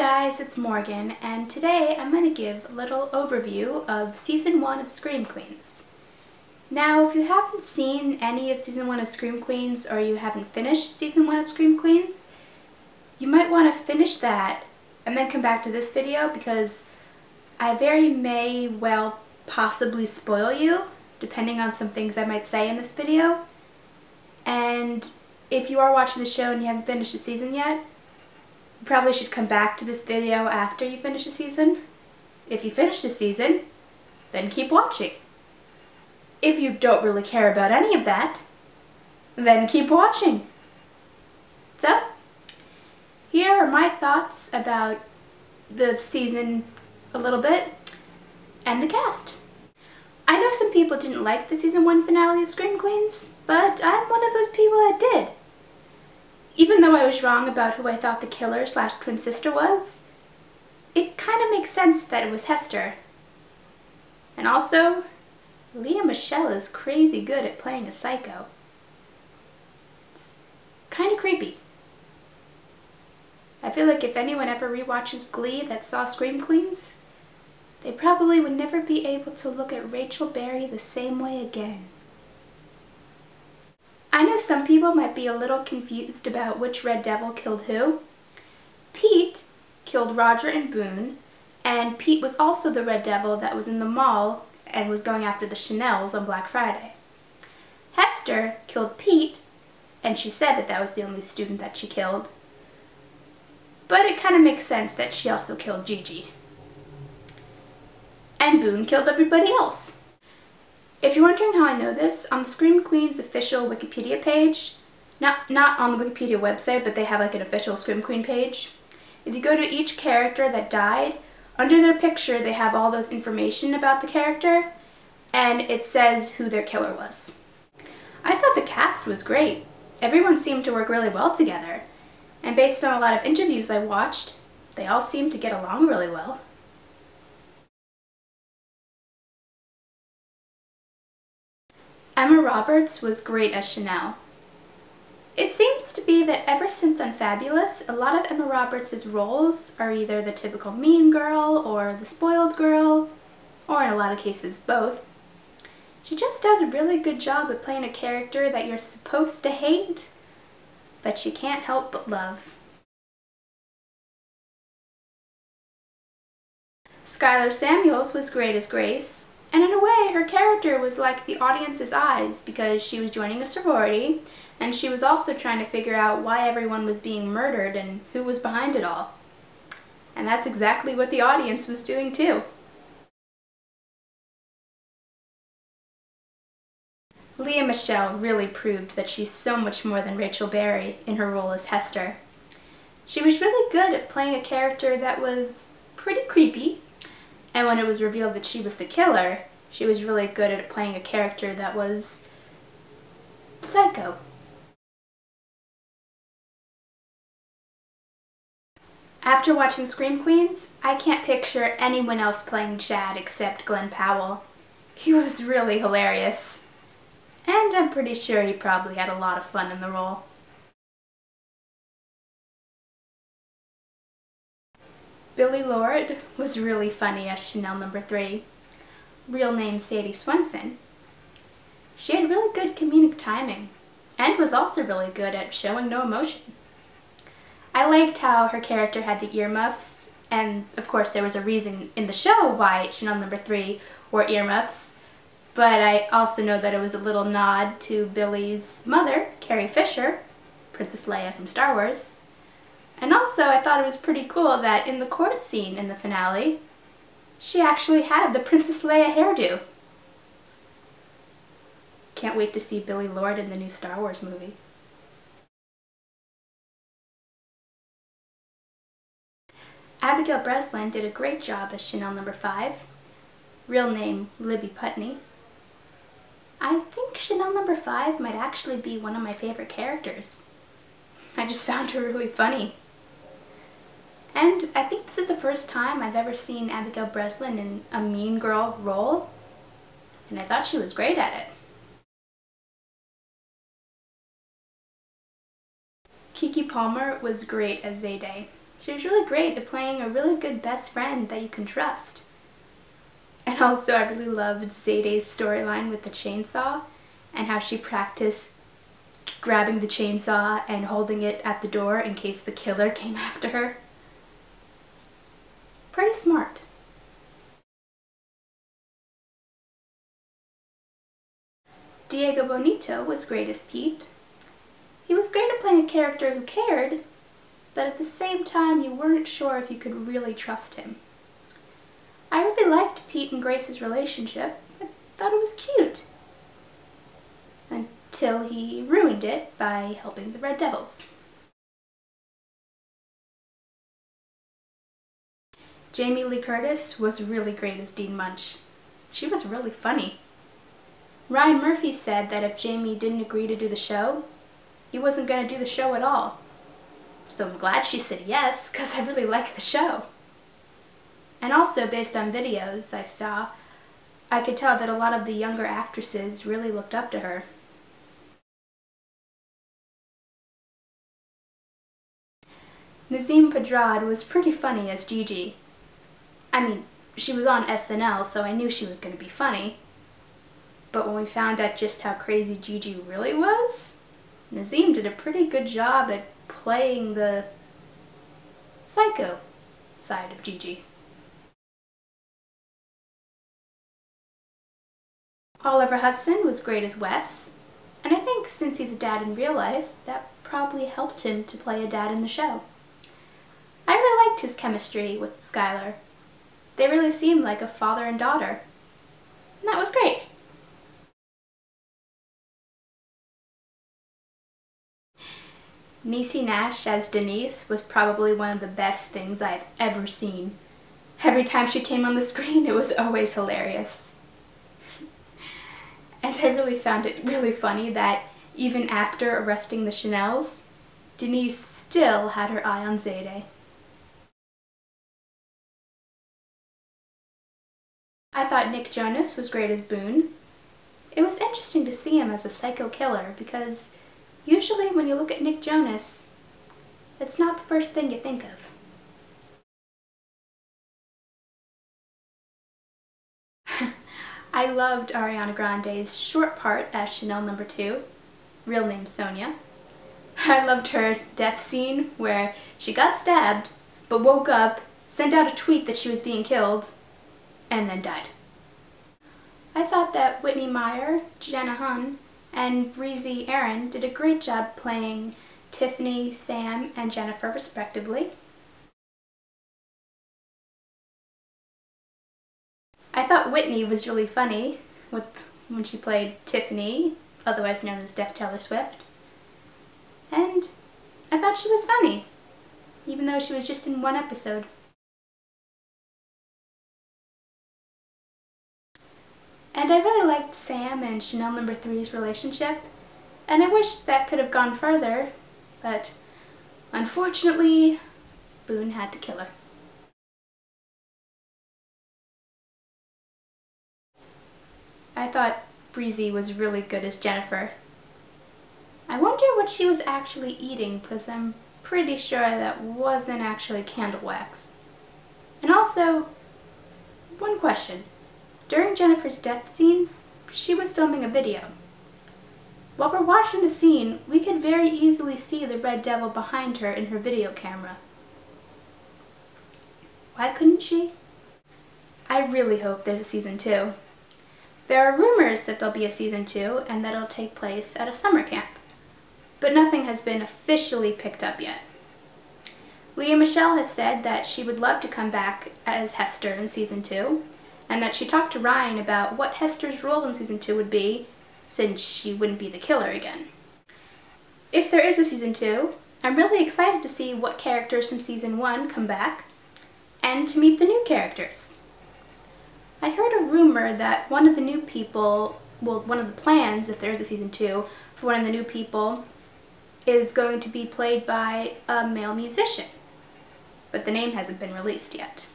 guys, it's Morgan, and today I'm going to give a little overview of Season 1 of Scream Queens. Now, if you haven't seen any of Season 1 of Scream Queens, or you haven't finished Season 1 of Scream Queens, you might want to finish that and then come back to this video because I may well possibly spoil you, depending on some things I might say in this video. And if you are watching the show and you haven't finished the season yet, you probably should come back to this video after you finish the season. If you finish the season, then keep watching. If you don't really care about any of that, then keep watching. So, here are my thoughts about the season a little bit and the cast. I know some people didn't like the Season 1 finale of Scream Queens, but I'm one of those people that did. Even though I was wrong about who I thought the killer/twin sister was, it kind of makes sense that it was Hester. And also, Lea Michele is crazy good at playing a psycho. It's kind of creepy. I feel like if anyone ever rewatches Glee that saw Scream Queens, they probably would never be able to look at Rachel Berry the same way again. I know some people might be a little confused about which Red Devil killed who. Pete killed Roger and Boone, and Pete was also the Red Devil that was in the mall and was going after the Chanels on Black Friday. Hester killed Pete, and she said that that was the only student that she killed. But it kind of makes sense that she also killed Gigi. And Boone killed everybody else. If you're wondering how I know this, on the Scream Queens official Wikipedia page, not on the Wikipedia website, but they have like an official Scream Queen page. If you go to each character that died, under their picture they have all those information about the character, and it says who their killer was. I thought the cast was great. Everyone seemed to work really well together, and based on a lot of interviews I watched, they all seemed to get along really well. Emma Roberts was great as Chanel. It seems to be that ever since Unfabulous, a lot of Emma Roberts' roles are either the typical mean girl or the spoiled girl, or in a lot of cases both. She just does a really good job at playing a character that you're supposed to hate, but you can't help but love. Skylar Samuels was great as Grace. And in a way, her character was like the audience's eyes because she was joining a sorority and she was also trying to figure out why everyone was being murdered and who was behind it all. And that's exactly what the audience was doing too. Lea Michele really proved that she's so much more than Rachel Berry in her role as Hester. She was really good at playing a character that was pretty creepy. And when it was revealed that she was the killer, she was really good at playing a character that was psycho. After watching Scream Queens, I can't picture anyone else playing Chad except Glenn Powell. He was really hilarious. And I'm pretty sure he probably had a lot of fun in the role. Billie Lourd was really funny as Chanel No. 3, real name Sadie Swenson. She had really good comedic timing, and was also really good at showing no emotion. I liked how her character had the earmuffs, and of course there was a reason in the show why Chanel No. 3 wore earmuffs, but I also know that it was a little nod to Billie's mother, Carrie Fisher, Princess Leia from Star Wars. And also, I thought it was pretty cool that in the court scene in the finale, she actually had the Princess Leia hairdo. Can't wait to see Billie Lourd in the new Star Wars movie. Abigail Breslin did a great job as Chanel No. 5, real name Libby Putney. I think Chanel No. 5 might actually be one of my favorite characters. I just found her really funny. And I think this is the first time I've ever seen Abigail Breslin in a mean girl role, and I thought she was great at it. Keke Palmer was great as Zayday. She was really great at playing a really good best friend that you can trust. And also I really loved Zayday's storyline with the chainsaw and how she practiced grabbing the chainsaw and holding it at the door in case the killer came after her. Pretty smart. Diego Bonito was great as Pete. He was great at playing a character who cared, but at the same time you weren't sure if you could really trust him. I really liked Pete and Grace's relationship. I thought it was cute. Until he ruined it by helping the Red Devils. Jamie Lee Curtis was really great as Dean Munch. She was really funny. Ryan Murphy said that if Jamie didn't agree to do the show, he wasn't going to do the show at all. So I'm glad she said yes, because I really like the show. And also, based on videos I saw, I could tell that a lot of the younger actresses really looked up to her. Nazeem Pedrad was pretty funny as Gigi. I mean, she was on SNL, so I knew she was going to be funny. But when we found out just how crazy Gigi really was, Nazeem did a pretty good job at playing the psycho side of Gigi. Oliver Hudson was great as Wes, and I think since he's a dad in real life, that probably helped him to play a dad in the show. I really liked his chemistry with Skylar. They really seemed like a father and daughter, and that was great. Niecy Nash as Denise was probably one of the best things I've ever seen. Every time she came on the screen, it was always hilarious. And I really found it really funny that even after arresting the Chanels, Denise still had her eye on Zayday. I thought Nick Jonas was great as Boone. It was interesting to see him as a psycho killer because usually when you look at Nick Jonas, it's not the first thing you think of. I loved Ariana Grande's short part as Chanel No. 2, real name Sonia. I loved her death scene where she got stabbed, but woke up, sent out a tweet that she was being killed, and then died. I thought that Whitney Meyer, Jenna Hun, and Breezy Aaron did a great job playing Tiffany, Sam, and Jennifer respectively. I thought Whitney was really funny when she played Tiffany, otherwise known as Deaf Taylor Swift. And I thought she was funny, even though she was just in one episode. And I really liked Sam and Chanel No. 3's relationship, and I wish that could have gone further, but unfortunately, Boone had to kill her. I thought Breezy was really good as Jennifer. I wonder what she was actually eating, because I'm pretty sure that wasn't actually candle wax. And also, one question. During Jennifer's death scene, she was filming a video. While we're watching the scene, we could very easily see the Red Devil behind her in her video camera. Why couldn't she? I really hope there's a season 2. There are rumors that there'll be a season 2 and that it'll take place at a summer camp, but nothing has been officially picked up yet. Lea Michele has said that she would love to come back as Hester in season 2, and that she talked to Ryan about what Hester's role in season 2 would be, since she wouldn't be the killer again. If there is a season 2, I'm really excited to see what characters from season 1 come back, and to meet the new characters. I heard a rumor that one of the new people, well, one of the plans, if there is a season 2, for one of the new people is going to be played by a male musician, but the name hasn't been released yet.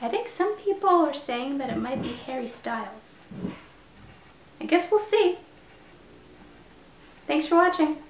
I think some people are saying that it might be Harry Styles. I guess we'll see. Thanks for watching.